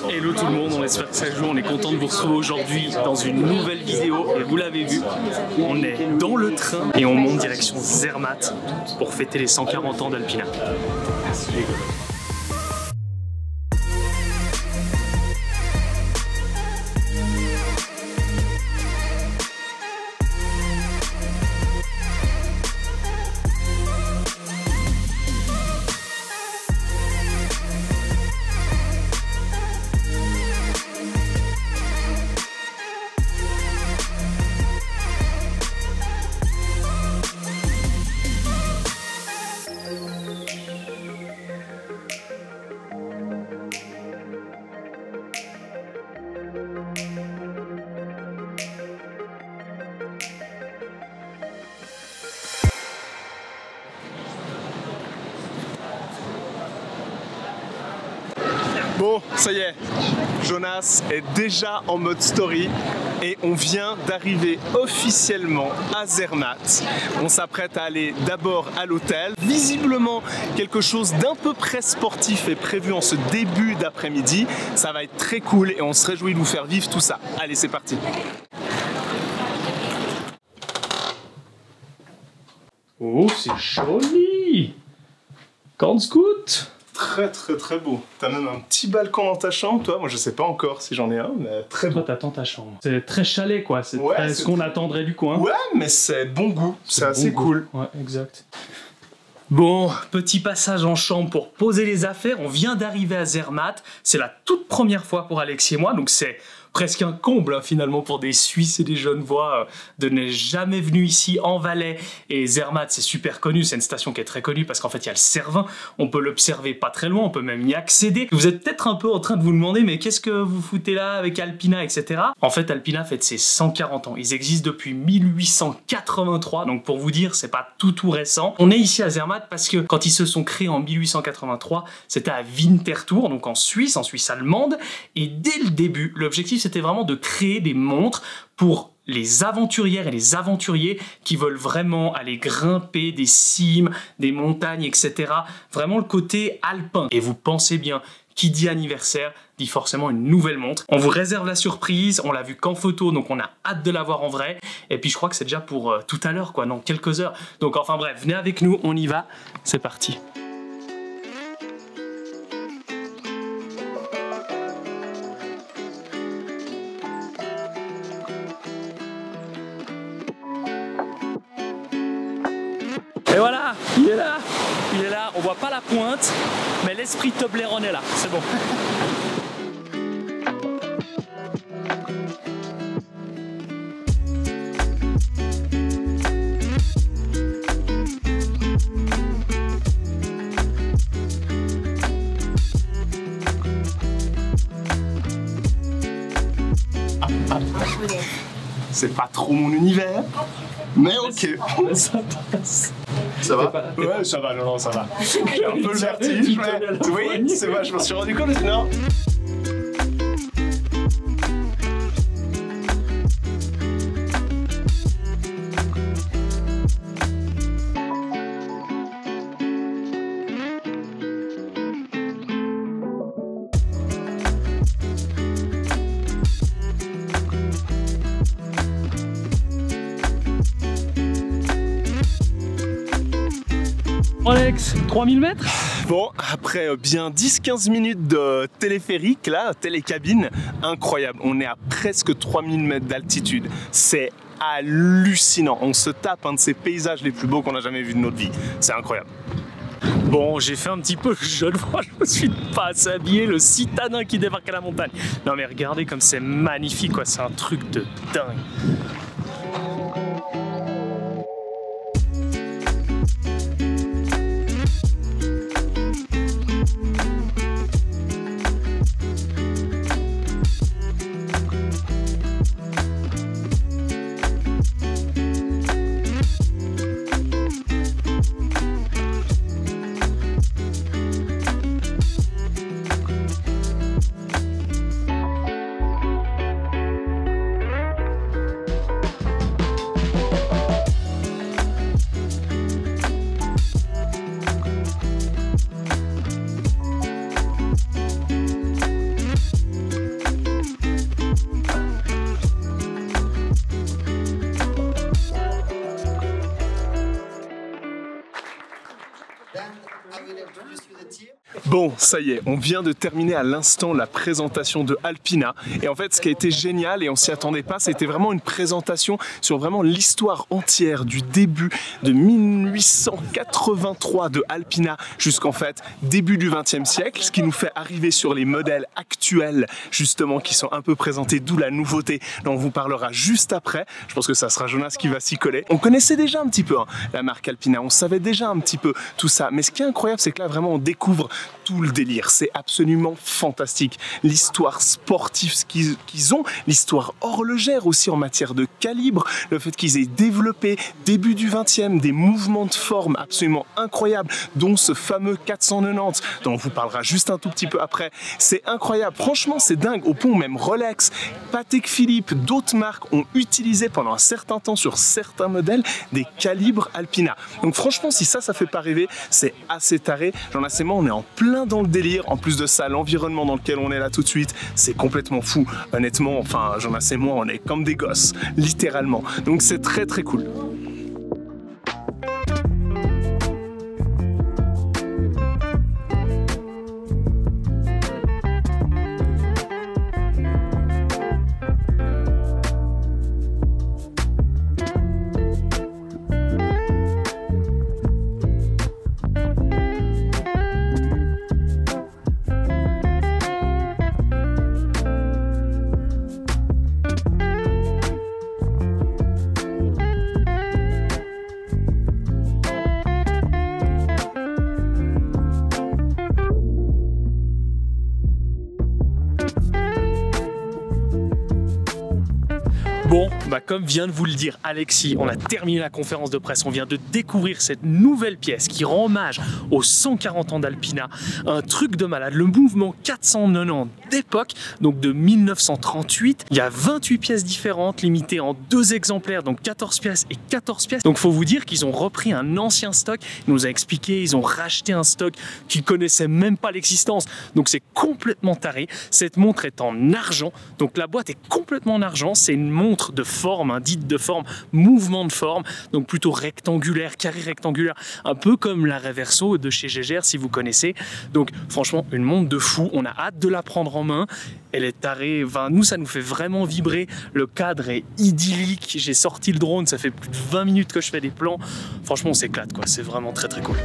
Hello tout le monde, on espère que ça joue, on est content de vous retrouver aujourd'hui dans une nouvelle vidéo et vous l'avez vu, on est dans le train et on monte direction Zermatt pour fêter les 140 ans d'Alpina. Bon, ça y est, Jonas est déjà en mode story et on vient d'arriver officiellement à Zermatt. On s'apprête à aller d'abord à l'hôtel. Visiblement, quelque chose d'un peu près sportif est prévu en ce début d'après-midi. Ça va être très cool et on se réjouit de vous faire vivre tout ça. Allez, c'est parti. Oh, c'est joli! Camp scout! Très beau. T'as même un petit balcon dans ta chambre, toi. Moi, je sais pas encore si j'en ai un, mais très beau. Toi, t'attends ta chambre. C'est très chalet, quoi. C'est ouais, ce qu'on attendrait du coin. Ouais, mais c'est bon goût. C'est assez bon cool. Goût. Ouais, exact. Bon, petit passage en chambre pour poser les affaires. On vient d'arriver à Zermatt. C'est la toute première fois pour Alexis et moi, donc c'est presque un comble hein, finalement pour des Suisses et des Genevois de n'être jamais venus ici en Valais. Et Zermatt, c'est super connu, c'est une station qui est très connue parce qu'en fait il y a le Cervin, on peut l'observer pas très loin, on peut même y accéder. Vous êtes peut-être un peu en train de vous demander mais qu'est-ce que vous foutez là avec Alpina, etc. En fait Alpina fête ses 140 ans, ils existent depuis 1883, donc pour vous dire c'est pas tout récent. On est ici à Zermatt parce que quand ils se sont créés en 1883, c'était à Winterthur, donc en Suisse allemande, et dès le début, l'objectif c'était vraiment de créer des montres pour les aventurières et les aventuriers qui veulent vraiment aller grimper des cimes, des montagnes, etc. Vraiment le côté alpin. Et vous pensez bien, qui dit anniversaire dit forcément une nouvelle montre. On vous réserve la surprise, on l'a vu qu'en photo, donc on a hâte de la voir en vrai. Et puis je crois que c'est déjà pour tout à l'heure, quoi, dans quelques heures. Donc enfin bref, venez avec nous, on y va, c'est parti. Et voilà, il est là, on voit pas la pointe, mais l'esprit Toblerone est là, c'est bon. C'est pas trop mon univers, mais ok. Ça passe. Ça va? Ouais, ça va, non, ça va. J'ai un peu le vertige, mais oui, c'est vrai, je m'en suis rendu compte, non? Alex, 3000 mètres? Bon, après bien 10-15 minutes de téléphérique, là, télécabine, incroyable. On est à presque 3000 mètres d'altitude. C'est hallucinant. On se tape un de ces paysages les plus beaux qu'on a jamais vus de notre vie. C'est incroyable. Bon, j'ai fait un petit peu jeune froid, je me suis pas assez habillé, le citadin qui débarque à la montagne. Non mais regardez comme c'est magnifique, quoi, c'est un truc de dingue. Bon, ça y est, on vient de terminer à l'instant la présentation de Alpina. Et en fait, ce qui a été génial, et on s'y attendait pas, c'était vraiment une présentation sur vraiment l'histoire entière du début de 1883 de Alpina jusqu'en fait début du XXe siècle, ce qui nous fait arriver sur les modèles actuels justement qui sont un peu présentés, d'où la nouveauté dont on vous parlera juste après. Je pense que ça sera Jonas qui va s'y coller. On connaissait déjà un petit peu la marque Alpina, on savait déjà un petit peu tout ça, mais ce qui est incroyable, c'est que là vraiment on découvre tout le délire. C'est absolument fantastique. L'histoire sportive qu'ils ont, l'histoire horlogère aussi en matière de calibre, le fait qu'ils aient développé début du 20e des mouvements de forme absolument incroyables, dont ce fameux 490 dont on vous parlera juste un tout petit peu après. C'est incroyable. Franchement, c'est dingue. Au point où même Rolex, Patek Philippe, d'autres marques ont utilisé pendant un certain temps sur certains modèles des calibres Alpina. Donc franchement, si ça fait pas rêver, c'est assez taré. Jonas et moi, on est en plein dans le délire. En plus de ça, l'environnement dans lequel on est là tout de suite, c'est complètement fou. Honnêtement, enfin, Jonas et moi, on est comme des gosses, littéralement. Donc c'est très très cool. Bon, comme vient de vous le dire Alexis, on a terminé la conférence de presse, on vient de découvrir cette nouvelle pièce qui rend hommage aux 140 ans d'Alpina, un truc de malade, le mouvement 490 d'époque, donc de 1938. Il y a 28 pièces différentes, limitées en 2 exemplaires, donc 14 pièces et 14 pièces. Donc faut vous dire qu'ils ont repris un ancien stock, il nous a expliqué, ils ont racheté un stock qu'ils connaissaient même pas l'existence, donc c'est complètement taré. Cette montre est en argent, donc la boîte est complètement en argent, c'est une montre de forme, dite de forme, mouvement de forme, donc plutôt rectangulaire, carré rectangulaire, un peu comme la Reverso de chez Jaeger si vous connaissez. Donc franchement, une montre de fou, on a hâte de la prendre en main. Elle est tarée, enfin, nous ça nous fait vraiment vibrer, le cadre est idyllique, j'ai sorti le drone, ça fait plus de 20 minutes que je fais des plans, franchement on s'éclate quoi, c'est vraiment très très cool.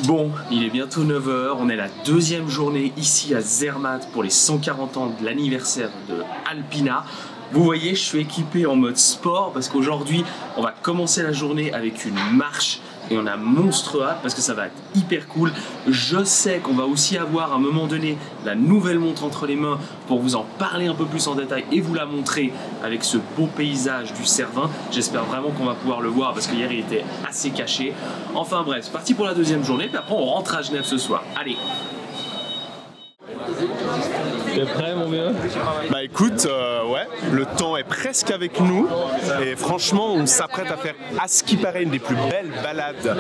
Bon, il est bientôt 9 h, on est la 2e journée ici à Zermatt pour les 140 ans de l'anniversaire de Alpina. Vous voyez, je suis équipé en mode sport parce qu'aujourd'hui, on va commencer la journée avec une marche et on a monstre hâte parce que ça va être hyper cool. Je sais qu'on va aussi avoir à un moment donné la nouvelle montre entre les mains pour vous en parler un peu plus en détail et vous la montrer avec ce beau paysage du Cervin. J'espère vraiment qu'on va pouvoir le voir parce qu'hier il était assez caché. Enfin bref, c'est parti pour la 2e journée, puis après on rentre à Genève ce soir. Allez! T'es prêt mon vieux? Bah écoute, ouais, le temps est presque avec nous et franchement on s'apprête à faire à ce qui paraît une des plus belles balades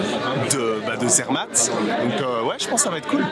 de Zermatt. Donc ouais, je pense que ça va être cool.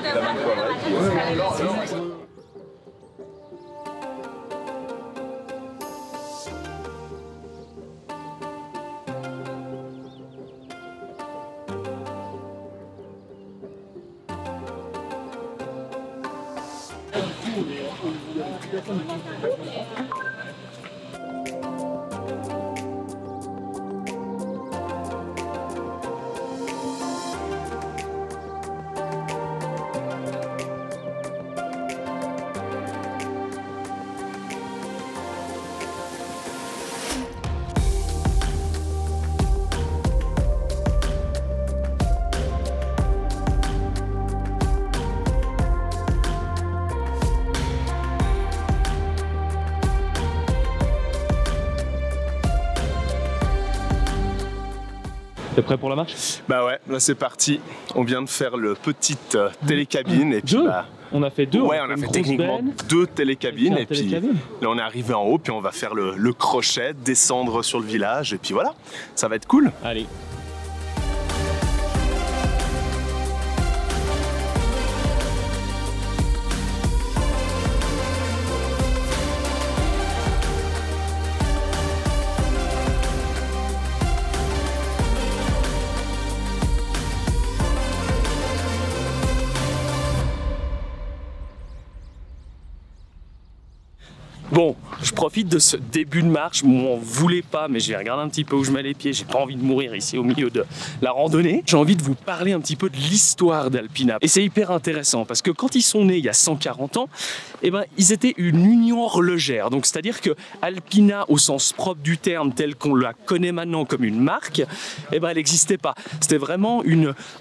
T'es prêt pour la marche? Bah ouais, là c'est parti. On vient de faire le petite télécabine et puis bah On a fait deux. Ouais, on a fait techniquement 2 télécabines et puis là on est arrivé en haut, puis on va faire le crochet, descendre sur le village et puis voilà, ça va être cool. Allez. Bon, je profite de ce début de marche, on m'en voulait pas, mais j'ai regardé un petit peu où je mets les pieds, j'ai pas envie de mourir ici au milieu de la randonnée. J'ai envie de vous parler un petit peu de l'histoire d'Alpina. Et c'est hyper intéressant, parce que quand ils sont nés il y a 140 ans, eh ben, ils étaient une union horlogère. Donc c'est-à-dire que Alpina, au sens propre du terme, tel qu'on la connaît maintenant comme une marque, eh ben, elle n'existait pas. C'était vraiment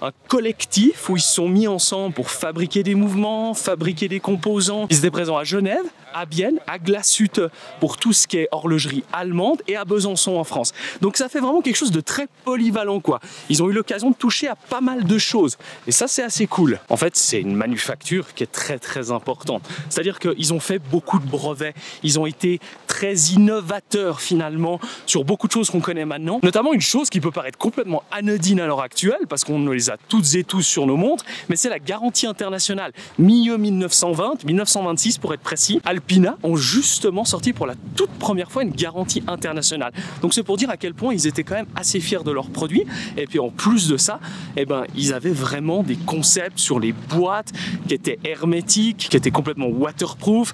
un collectif où ils se sont mis ensemble pour fabriquer des mouvements, fabriquer des composants. Ils étaient présents à Genève, à Bienne, à Glashütte pour tout ce qui est horlogerie allemande et à Besançon en France. Donc ça fait vraiment quelque chose de très polyvalent quoi. Ils ont eu l'occasion de toucher à pas mal de choses et ça c'est assez cool. En fait c'est une manufacture qui est très importante. C'est-à-dire qu'ils ont fait beaucoup de brevets, ils ont été très innovateurs finalement sur beaucoup de choses qu'on connaît maintenant. Notamment une chose qui peut paraître complètement anodine à l'heure actuelle parce qu'on les a toutes et tous sur nos montres, mais c'est la garantie internationale. Milieu 1920, 1926 pour être précis, Alpina ont justement sorti pour la toute première fois une garantie internationale. Donc c'est pour dire à quel point ils étaient quand même assez fiers de leurs produits. Et puis en plus de ça, eh ben, ils avaient vraiment des concepts sur les boîtes qui étaient hermétiques, qui étaient complètement waterproof,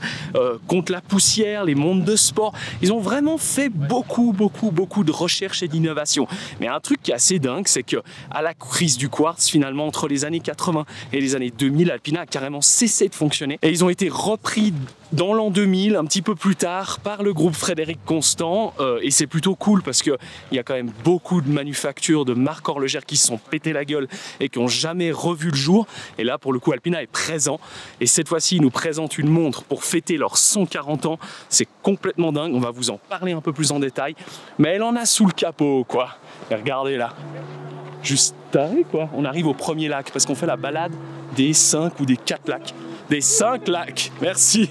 contre la poussière, les montres de sport. Ils ont vraiment fait beaucoup de recherche et d'innovation. Mais un truc qui est assez dingue, c'est que à la crise du quartz, finalement, entre les années 80 et les années 2000, Alpina a carrément cessé de fonctionner. Et ils ont été repris dans l'an 2000, un petit peu plus tard, par le groupe Frédéric Constant. Et c'est plutôt cool parce qu'il y a quand même beaucoup de manufactures, de marques horlogères qui se sont pété la gueule et qui n'ont jamais revu le jour. Et là, pour le coup, Alpina est présent. Et cette fois-ci, ils nous présentent une montre pour fêter leurs 140 ans. C'est complètement dingue. On va vous en parler un peu plus en détail. Mais elle en a sous le capot, quoi. Et regardez là. Juste taré, quoi. On arrive au premier lac parce qu'on fait la balade des 5 ou des 4 lacs. Des 5 lacs. Merci.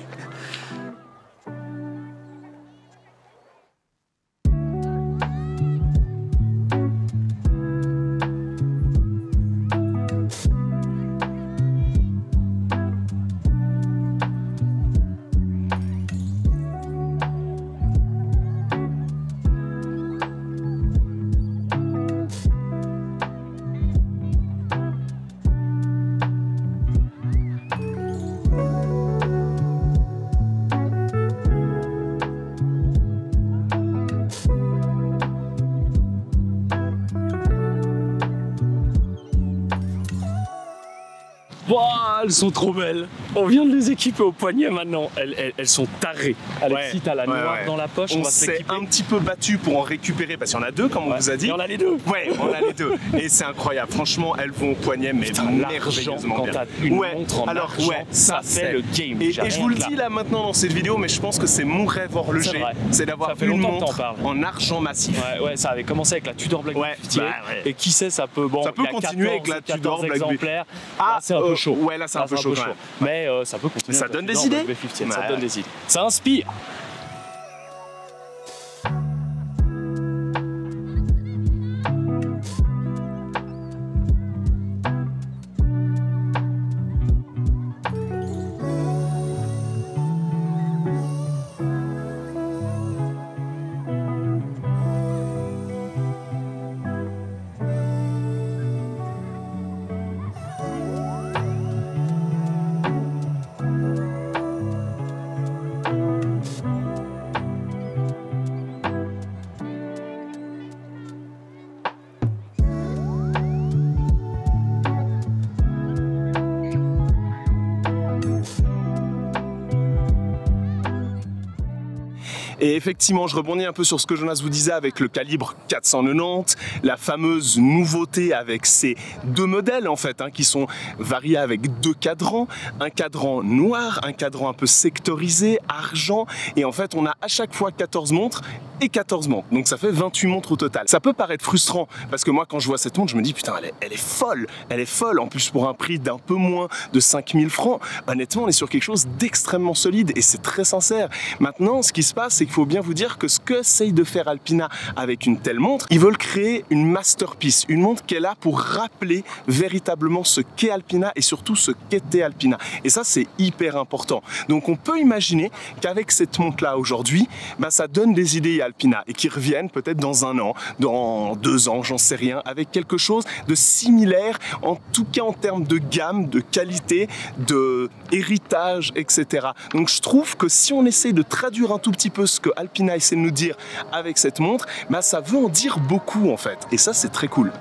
Wow, elles sont trop belles. On vient de les équiper au poignet maintenant. Elles sont tarées. Alexis, t'as la noire dans la poche. On s'est un petit peu battu pour en récupérer parce qu'il y en a deux, comme on vous a dit. Et on a les deux. Ouais, on a les deux. Et c'est incroyable. Franchement, elles vont au poignet, mais merveilleusement quand bien. t'as une montre en argent, ça fait le game. Et je vous le dis là maintenant dans cette vidéo, mais je pense que c'est mon rêve horloger. C'est d'avoir une montre en argent massif. Ouais, ça avait commencé avec la Tudor Black Beauty. Et qui sait, ça peut continuer avec la Tudor Black Beauty. Ah, c'est un peu chaud. Ouais, là c'est un peu chaud. Mais ça peut continuer. Ça donne des idées. Ça donne des idées. Ça inspire. Et effectivement, je rebondis un peu sur ce que Jonas vous disait avec le calibre 490, la fameuse nouveauté avec ces deux modèles en fait, qui sont variés avec deux cadrans, un cadran noir, un cadran un peu sectorisé, argent, et en fait on a à chaque fois 14 montres et 14 montres, donc ça fait 28 montres au total. Ça peut paraître frustrant, parce que moi quand je vois cette montre, je me dis putain elle est folle, en plus pour un prix d'un peu moins de 5000 francs, honnêtement on est sur quelque chose d'extrêmement solide, et c'est très sincère. Maintenant, ce qui se passe, c'est qu'il faut bien vous dire que ce que essaye de faire Alpina avec une telle montre, ils veulent créer une masterpiece, une montre qui est là pour rappeler véritablement ce qu'est Alpina et surtout ce qu'était Alpina. Et ça, c'est hyper important. Donc on peut imaginer qu'avec cette montre-là aujourd'hui, ça donne des idées à Alpina et qu'ils reviennent peut-être dans un an, dans 2 ans, j'en sais rien, avec quelque chose de similaire, en tout cas en termes de gamme, de qualité, de héritage, etc. Donc je trouve que si on essaie de traduire un tout petit peu ce que Alpina essaie de nous dire avec cette montre, ça veut en dire beaucoup en fait. Et ça, c'est très cool.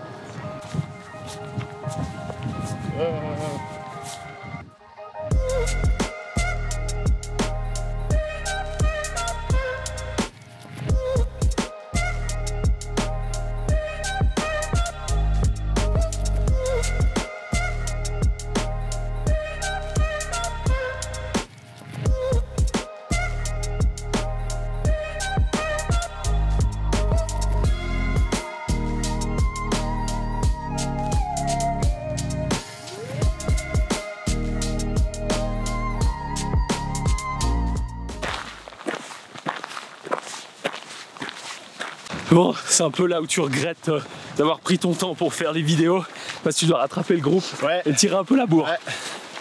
Bon, c'est un peu là où tu regrettes d'avoir pris ton temps pour faire les vidéos, parce que tu dois rattraper le groupe et tirer un peu la bourre. Ouais.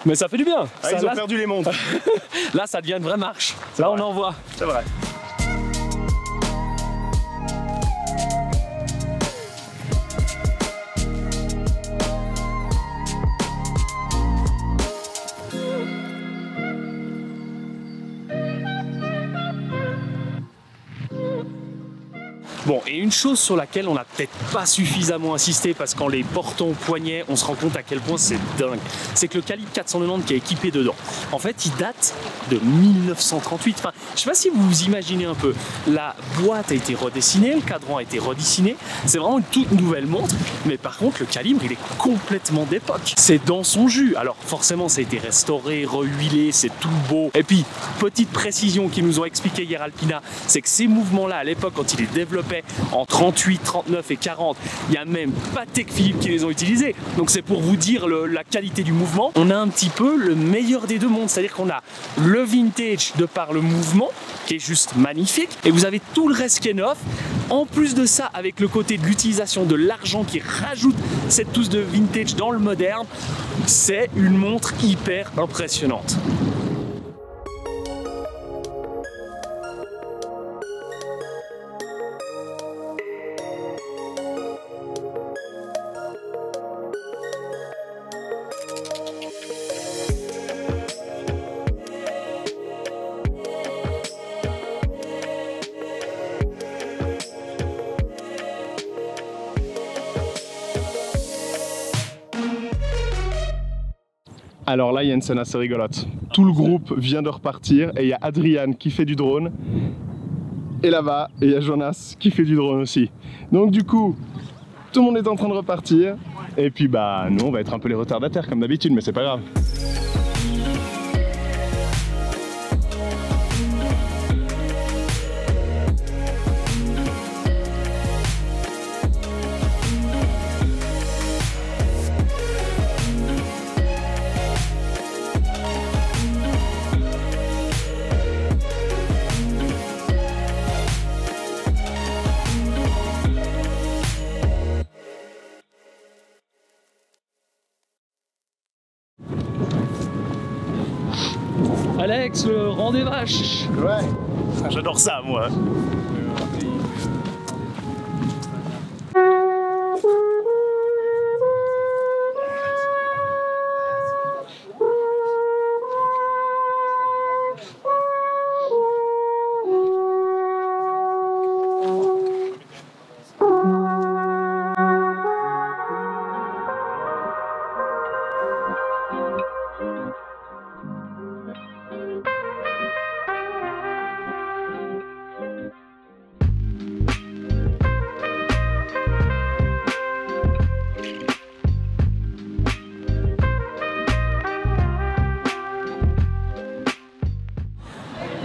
Mais ça fait du bien. Ah, ils ont perdu les montres. Là, ça devient une vraie marche. Là, on en voit. C'est vrai. Bon, et une chose sur laquelle on n'a peut-être pas suffisamment insisté, parce qu'en les portant au poignet, on se rend compte à quel point c'est dingue, c'est que le calibre 490 qui est équipé dedans, en fait, il date de 1938. Enfin, je sais pas si vous vous imaginez un peu, la boîte a été redessinée, le cadran a été redessiné, c'est vraiment une toute nouvelle montre, mais par contre, le calibre, il est complètement d'époque. C'est dans son jus. Alors, forcément, ça a été restauré, rehuilé, c'est tout beau. Et puis, petite précision qu'ils nous ont expliqué hier Alpina, c'est que ces mouvements-là, à l'époque, quand ils les développaient en 38, 39 et 40, il n'y a même pas Patek Philippe qui les ont utilisés. Donc c'est pour vous dire la qualité du mouvement. On a un petit peu le meilleur des deux mondes, c'est-à-dire qu'on a le vintage de par le mouvement, qui est juste magnifique, et vous avez tout le reste qui est neuf. En plus de ça, avec le côté de l'utilisation de l'argent qui rajoute cette touche de vintage dans le moderne, c'est une montre hyper impressionnante. Alors là, il y a une scène assez rigolote. Tout le groupe vient de repartir et il y a Adrian qui fait du drone. Et là-bas, il y a Jonas qui fait du drone aussi. Donc du coup, tout le monde est en train de repartir. Et puis nous, on va être un peu les retardataires comme d'habitude, mais c'est pas grave. Alex, le rang des vaches. Ouais, j'adore ça moi.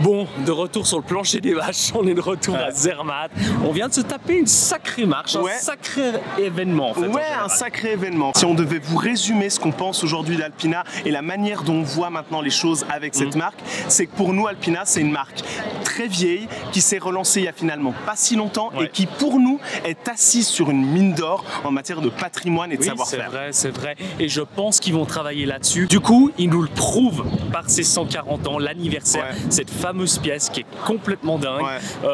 Bon, de retour sur le plancher des vaches, on est de retour à Zermatt. On vient de se taper une sacrée marche, un sacré événement en fait. Ouais, un sacré événement. Si on devait vous résumer ce qu'on pense aujourd'hui d'Alpina et la manière dont on voit maintenant les choses avec cette marque, c'est que pour nous, Alpina, c'est une marque très vieille qui s'est relancée il y a finalement pas si longtemps et qui pour nous est assise sur une mine d'or en matière de patrimoine et de savoir-faire. C'est vrai. Et je pense qu'ils vont travailler là-dessus. Du coup, ils nous le prouvent par ces 140 ans, l'anniversaire, cette fameuse pièce qui est complètement dingue.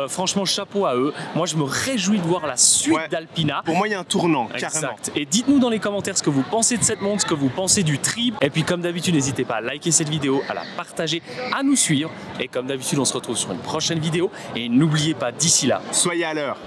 Franchement, chapeau à eux. Moi, je me réjouis de voir la suite d'Alpina. Pour moi, il y a un tournant, carrément. Et dites-nous dans les commentaires ce que vous pensez de cette montre, ce que vous pensez du Trib. Et puis, comme d'habitude, n'hésitez pas à liker cette vidéo, à la partager, à nous suivre. Et comme d'habitude, on se retrouve sur une prochaine vidéo. Et n'oubliez pas, d'ici là, soyez à l'heure.